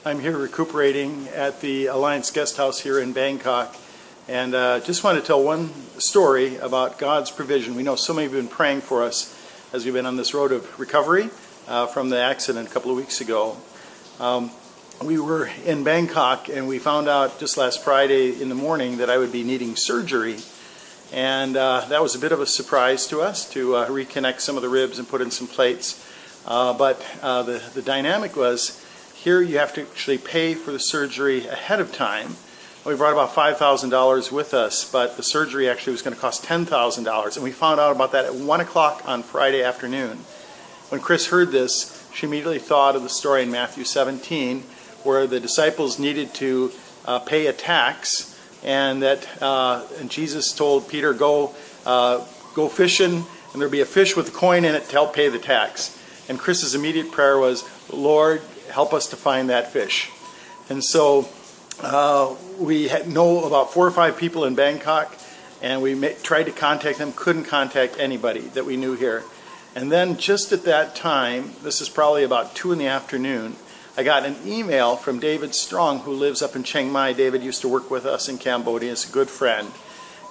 I'm here recuperating at the Alliance Guest House here in Bangkok, and just want to tell one story about God's provision. We know so many of you have been praying for us as we've been on this road of recovery from the accident a couple of weeks ago. We were in Bangkok and we found out just last Friday in the morning that I would be needing surgery, and that was a bit of a surprise to us to reconnect some of the ribs and put in some plates. But the dynamic was, here you have to actually pay for the surgery ahead of time. We brought about $5,000 with us, but the surgery actually was going to cost $10,000, and we found out about that at 1 o'clock on Friday afternoon. When Chris heard this, she immediately thought of the story in Matthew 17 where the disciples needed to pay a tax, and and Jesus told Peter, go fishing, and there'll be a fish with a coin in it to help pay the tax. And Chris's immediate prayer was, Lord, help us to find that fish. And so we know about 4 or 5 people in Bangkok, and we tried to contact them, couldn't contact anybody that we knew here. And then just at that time, this is probably about 2 in the afternoon, I got an email from David Strong, who lives up in Chiang Mai. David used to work with us in Cambodia, he's a good friend.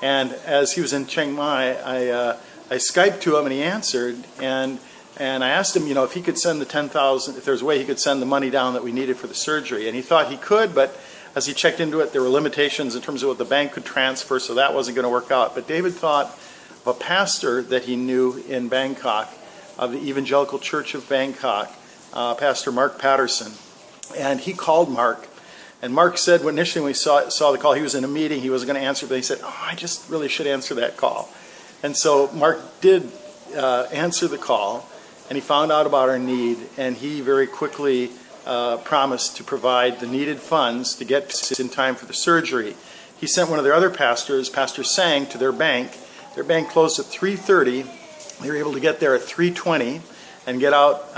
And as he was in Chiang Mai, I Skyped to him and he answered, and I asked him, if he could send the $10,000, if there's a way he could send the money down that we needed for the surgery. And he thought he could, but as he checked into it, there were limitations in terms of what the bank could transfer, so that wasn't going to work out. But David thought of a pastor that he knew in Bangkok, of the Evangelical Church of Bangkok, Pastor Mark Patterson. And he called Mark. And Mark said, initially when we saw the call, he was in a meeting, he wasn't going to answer, but he said, I just really should answer that call. And so Mark did answer the call. And he found out about our need, and he very quickly promised to provide the needed funds to get in time for the surgery. He sent one of their other pastors, Pastor Sang, to their bank. Their bank closed at 3:30. They were able to get there at 3:20 and get out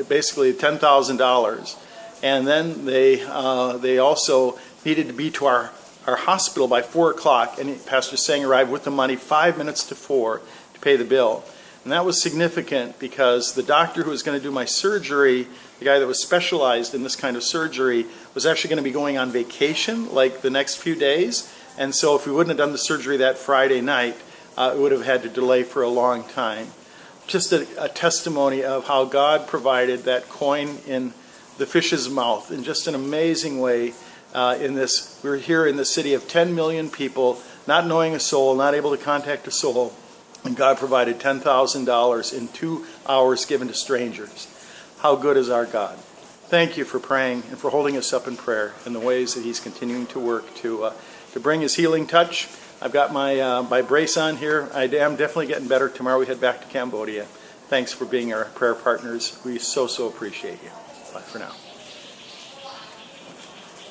basically $10,000. And then they also needed to be to our hospital by 4 o'clock, and Pastor Sang arrived with the money 5 minutes to 4 to pay the bill. And that was significant because the doctor who was going to do my surgery, the guy that was specialized in this kind of surgery, was actually going to be going on vacation like the next few days. And so if we wouldn't have done the surgery that Friday night, it would have had to delay for a long time. Just a testimony of how God provided that coin in the fish's mouth in just an amazing way. We're here in the city of 10 million people, not knowing a soul, not able to contact a soul. And God provided $10,000 in 2 hours given to strangers. How good is our God? Thank you for praying and for holding us up in prayer in the ways that He's continuing to work to bring His healing touch. I've got my brace on here. I am definitely getting better. Tomorrow we head back to Cambodia. Thanks for being our prayer partners. We so appreciate you. Bye for now.